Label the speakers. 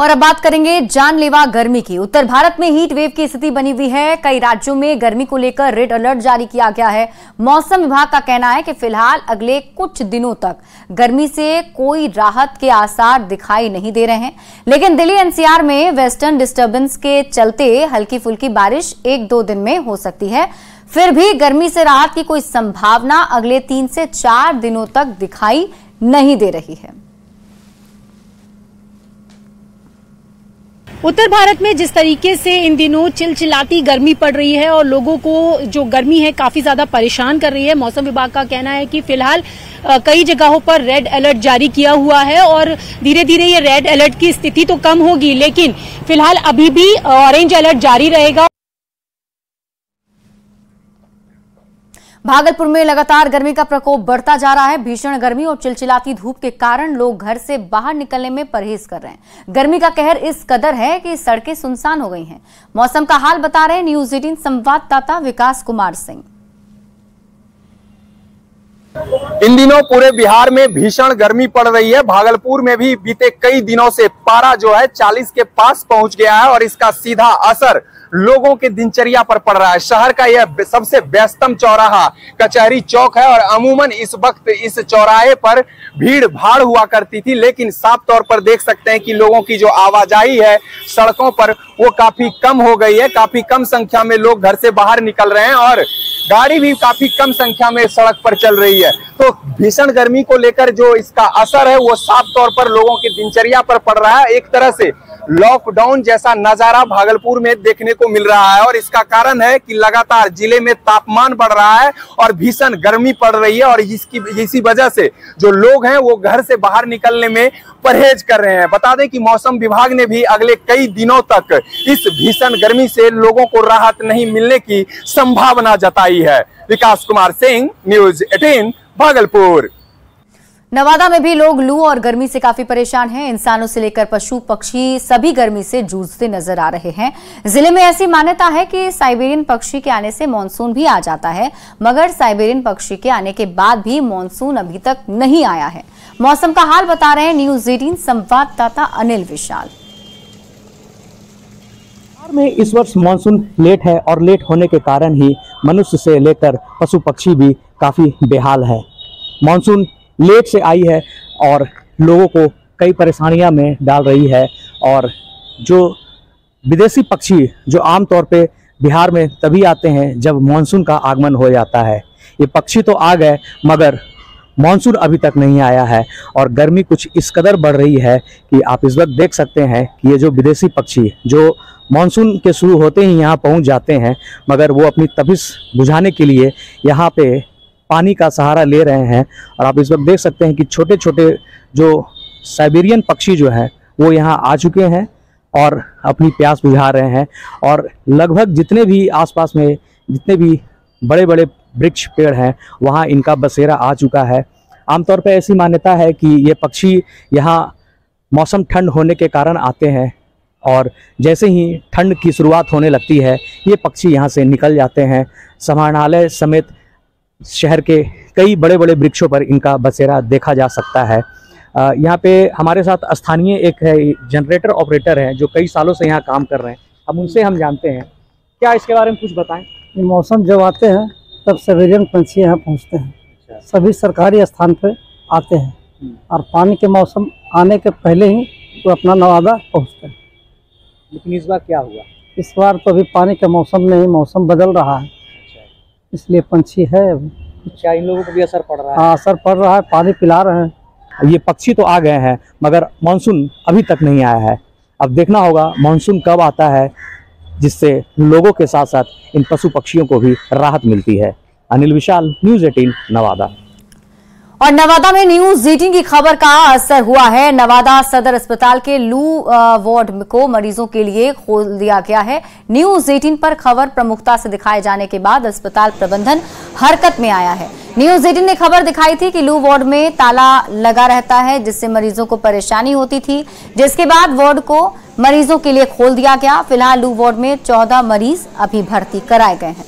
Speaker 1: और अब बात करेंगे जानलेवा गर्मी की। उत्तर भारत में हीट वेव की स्थिति बनी हुई है। कई राज्यों में गर्मी को लेकर रेड अलर्ट जारी किया गया है। मौसम विभाग का कहना है कि फिलहाल अगले कुछ दिनों तक गर्मी से कोई राहत के आसार दिखाई नहीं दे रहे हैं, लेकिन दिल्ली एनसीआर में वेस्टर्न डिस्टर्बेंस के चलते हल्की फुल्की बारिश 1-2 दिन में हो सकती है। फिर भी गर्मी से राहत की कोई संभावना अगले 3 से 4 दिनों तक दिखाई नहीं दे रही है।
Speaker 2: उत्तर भारत में जिस तरीके से इन दिनों चिलचिलाती गर्मी पड़ रही है और लोगों को जो गर्मी है काफी ज्यादा परेशान कर रही है, मौसम विभाग का कहना है कि फिलहाल कई जगहों पर रेड अलर्ट जारी किया हुआ है और धीरे धीरे ये रेड अलर्ट की स्थिति तो कम होगी, लेकिन फिलहाल अभी भी ऑरेंज अलर्ट जारी रहेगा।
Speaker 1: भागलपुर में लगातार गर्मी का प्रकोप बढ़ता जा रहा है। भीषण गर्मी और चिलचिलाती धूप के कारण लोग घर से बाहर निकलने में परहेज कर रहे हैं। गर्मी का कहर इस कदर है कि सड़कें सुनसान हो गई हैं। मौसम का हाल बता रहे हैं न्यूज 18 संवाददाता विकास कुमार सिंह।
Speaker 3: इन दिनों पूरे बिहार में भीषण गर्मी पड़ रही है। भागलपुर में भी बीते कई दिनों से पारा जो है 40 के पास पहुंच गया है और इसका सीधा असर लोगों के दिनचर्या पर पड़ रहा है। शहर का यह सबसे व्यस्तम चौराहा कचहरी चौक है और अमूमन इस वक्त इस चौराहे पर भीड़ भाड़ हुआ करती थी, लेकिन साफ तौर पर देख सकते हैं कि लोगों की जो आवाजाही है सड़कों पर वो काफी कम हो गई है। काफी कम संख्या में लोग घर से बाहर निकल रहे हैं और गाड़ी भी काफी कम संख्या में सड़क पर चल रही है। तो भीषण गर्मी को लेकर जो इसका असर है वो साफ तौर पर लोगों की दिनचर्या पर पड़ रहा है। एक तरह से लॉकडाउन जैसा नजारा भागलपुर में देखने को मिल रहा है और इसका कारण है कि लगातार जिले में तापमान बढ़ रहा है और भीषण गर्मी पड़ रही है और इसी वजह से जो लोग हैं वो घर से बाहर निकलने में परहेज कर रहे हैं। बता दें कि मौसम विभाग ने भी अगले कई दिनों तक इस भीषण गर्मी से लोगों को राहत नहीं मिलने की संभावना जताई है। विकास कुमार सिंह, न्यूज 18 भागलपुर।
Speaker 1: नवादा में भी लोग लू और गर्मी से काफी परेशान हैं। इंसानों से लेकर पशु पक्षी सभी गर्मी से जूझते नजर आ रहे हैं। जिले में ऐसी मान्यता है कि साइबेरियन पक्षी के आने से मानसून भी आ जाता है, मगर साइबेरियन पक्षी के आने के बाद भी मानसून अभी तक नहीं आया है। मौसम का हाल बता रहे हैं न्यूज 18 संवाददाता अनिल विशाल।
Speaker 4: में इस वर्ष मानसून लेट है और लेट होने के कारण ही मनुष्य से लेकर पशु पक्षी भी काफी बेहाल है। मानसून लेट से आई है और लोगों को कई परेशानियां में डाल रही है और जो विदेशी पक्षी जो आमतौर पे बिहार में तभी आते हैं जब मानसून का आगमन हो जाता है, ये पक्षी तो आ गए मगर मानसून अभी तक नहीं आया है और गर्मी कुछ इस कदर बढ़ रही है कि आप इस वक्त देख सकते हैं कि ये जो विदेशी पक्षी जो मानसून के शुरू होते ही यहाँ पहुँच जाते हैं, मगर वो अपनी तपिश बुझाने के लिए यहाँ पे पानी का सहारा ले रहे हैं और आप इस वक्त देख सकते हैं कि छोटे छोटे जो साइबेरियन पक्षी जो हैं वो यहाँ आ चुके हैं और अपनी प्यास बुझा रहे हैं और लगभग जितने भी आसपास में जितने भी बड़े बड़े वृक्ष पेड़ हैं वहाँ इनका बसेरा आ चुका है। आमतौर पर ऐसी मान्यता है कि ये पक्षी यहाँ मौसम ठंड होने के कारण आते हैं और जैसे ही ठंड की शुरुआत होने लगती है ये पक्षी यहाँ से निकल जाते हैं। समाहरणालय समेत शहर के कई बड़े बड़े वृक्षों पर इनका बसेरा देखा जा सकता है। यहाँ पे हमारे साथ स्थानीय एक है जनरेटर ऑपरेटर हैं जो कई सालों से यहाँ काम कर रहे हैं। अब उनसे हम जानते हैं, क्या इसके बारे में कुछ बताएं।
Speaker 5: मौसम जब आते हैं तब साइबेरियन पंछी यहाँ पहुँचते हैं। सभी सरकारी स्थान पे आते हैं और पानी के मौसम आने के पहले ही तो अपना नवादा पहुँचते हैं।
Speaker 4: लेकिन इस बार क्या हुआ?
Speaker 5: इस बार तो अभी पानी के मौसम में ही मौसम बदल रहा है, इसलिए पंछी है।
Speaker 4: क्या इन लोगों को भी असर पड़ रहा है?
Speaker 5: हाँ, असर पड़ रहा है, पानी पिला रहे हैं।
Speaker 4: ये पक्षी तो आ गए हैं मगर मानसून अभी तक नहीं आया है। अब देखना होगा मानसून कब आता है जिससे लोगों के साथ साथ इन पशु पक्षियों को भी राहत मिलती है। अनिल विशाल, न्यूज 18 नवादा।
Speaker 1: और नवादा में न्यूज 18 की खबर का असर हुआ है। नवादा सदर अस्पताल के लू वार्ड को मरीजों के लिए खोल दिया गया है। न्यूज 18 पर खबर प्रमुखता से दिखाए जाने के बाद अस्पताल प्रबंधन हरकत में आया है। न्यूज 18 ने खबर दिखाई थी कि लू वार्ड में ताला लगा रहता है जिससे मरीजों को परेशानी होती थी, जिसके बाद वार्ड को मरीजों के लिए खोल दिया गया। फिलहाल लू वार्ड में 14 मरीज अभी भर्ती कराए गए हैं।